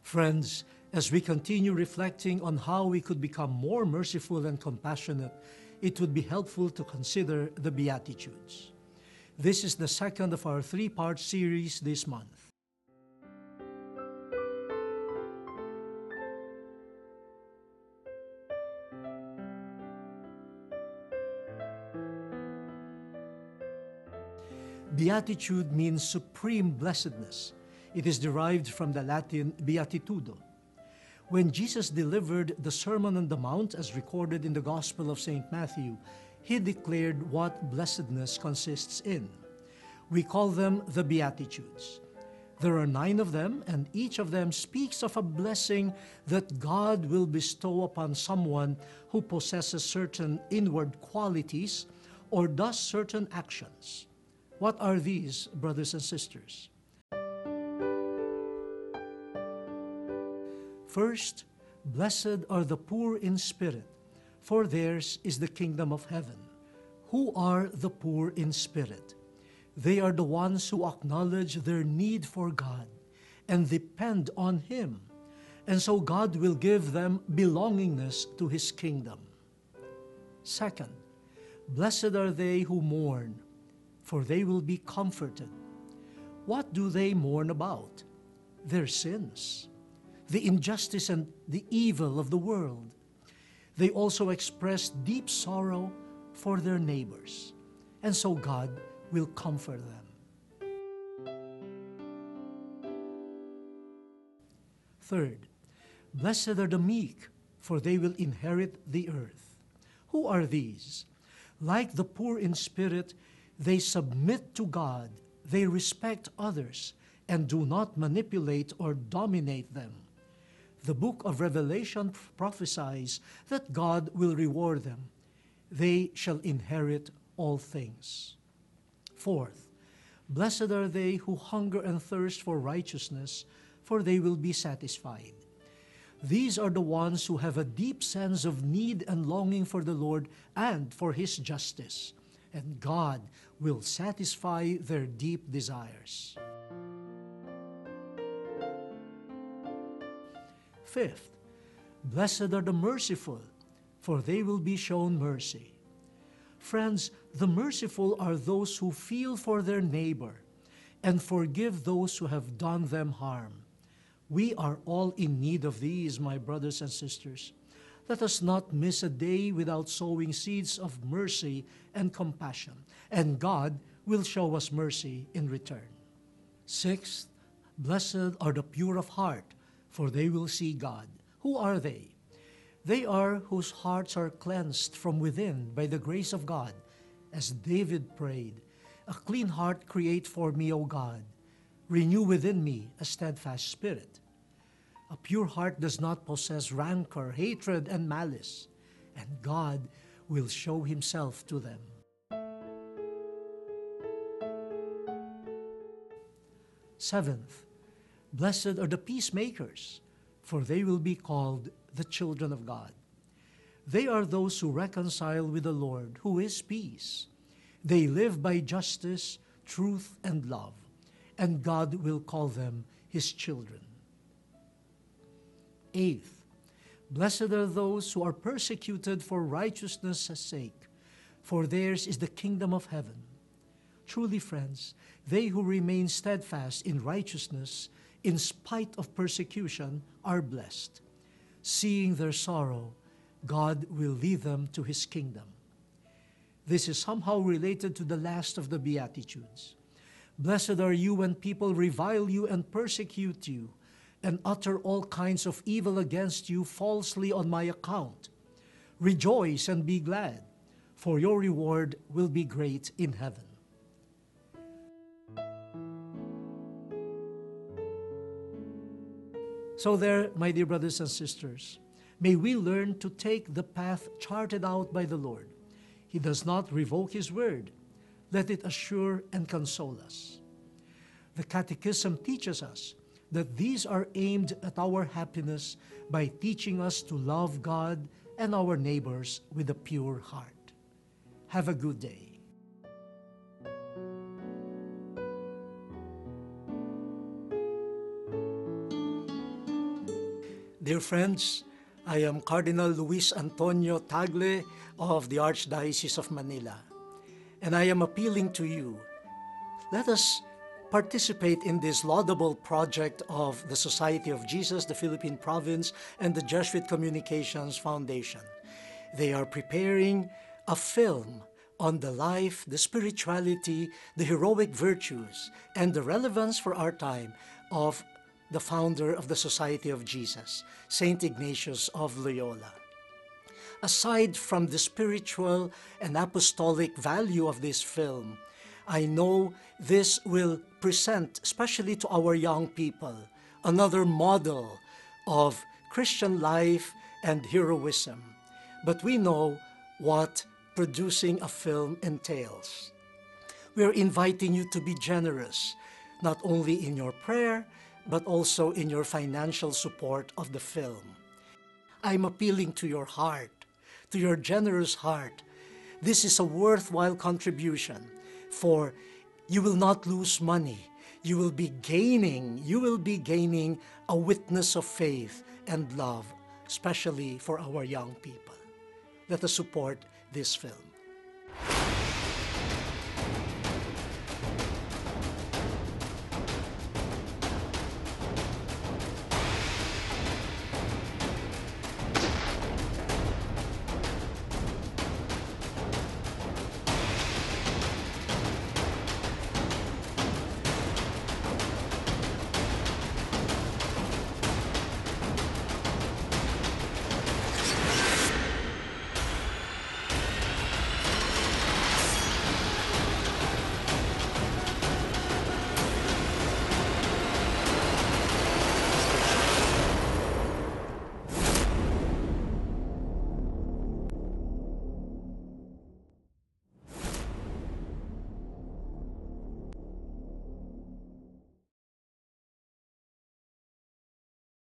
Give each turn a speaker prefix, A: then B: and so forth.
A: Friends, as we continue reflecting on how we could become more merciful and compassionate, it would be helpful to consider the Beatitudes. This is the second of our three-part series this month. Beatitude means supreme blessedness. It is derived from the Latin beatitudo. When Jesus delivered the Sermon on the Mount as recorded in the Gospel of St. Matthew, he declared what blessedness consists in. We call them the Beatitudes. There are 9 of them, and each of them speaks of a blessing that God will bestow upon someone who possesses certain inward qualities or does certain actions. What are these, brothers and sisters? First, blessed are the poor in spirit, for theirs is the kingdom of heaven. Who are the poor in spirit? They are the ones who acknowledge their need for God and depend on Him, and so God will give them belongingness to His kingdom. Second, blessed are they who mourn, for they will be comforted. What do they mourn about? Their sins, the injustice and the evil of the world. They also express deep sorrow for their neighbors, and so God will comfort them. Third, blessed are the meek, for they will inherit the earth. Who are these? Like the poor in spirit, they submit to God, they respect others, and do not manipulate or dominate them. The book of Revelation prophesies that God will reward them. They shall inherit all things. Fourth, blessed are they who hunger and thirst for righteousness, for they will be satisfied. These are the ones who have a deep sense of need and longing for the Lord and for His justice, and God will satisfy their deep desires. Fifth, blessed are the merciful, for they will be shown mercy. Friends, the merciful are those who feel for their neighbor and forgive those who have done them harm. We are all in need of these, my brothers and sisters. Let us not miss a day without sowing seeds of mercy and compassion, and God will show us mercy in return. Sixth, blessed are the pure of heart, for they will see God. Who are they? They are whose hearts are cleansed from within by the grace of God, as David prayed, "A clean heart create for me, O God. Renew within me a steadfast spirit." A pure heart does not possess rancor, hatred, and malice, and God will show Himself to them. Seventh, blessed are the peacemakers, for they will be called the children of God. They are those who reconcile with the Lord, who is peace. They live by justice, truth, and love, and God will call them His children. Eighth, blessed are those who are persecuted for righteousness' sake, for theirs is the kingdom of heaven. Truly, friends, they who remain steadfast in righteousness in spite of persecution are blessed. Seeing their sorrow, God will lead them to His kingdom. This is somehow related to the last of the Beatitudes. Blessed are you when people revile you and persecute you, and utter all kinds of evil against you falsely on my account. Rejoice and be glad, for your reward will be great in heaven. So there, my dear brothers and sisters, may we learn to take the path charted out by the Lord. He does not revoke His word. Let it assure and console us. The Catechism teaches us that these are aimed at our happiness by teaching us to love God and our neighbors with a pure heart. Have a good day. Dear friends, I am Cardinal Luis Antonio Tagle of the Archdiocese of Manila, and I am appealing to you. Let us participate in this laudable project of the Society of Jesus, the Philippine Province, and the Jesuit Communications Foundation. They are preparing a film on the life, the spirituality, the heroic virtues, and the relevance for our time of the founder of the Society of Jesus, Saint Ignatius of Loyola. Aside from the spiritual and apostolic value of this film, I know this will present, especially to our young people, another model of Christian life and heroism. But we know what producing a film entails. We are inviting you to be generous, not only in your prayer, but also in your financial support of the film. I'm appealing to your heart, to your generous heart. This is a worthwhile contribution, for you will not lose money. You will be gaining a witness of faith and love, especially for our young people. Let us support this film.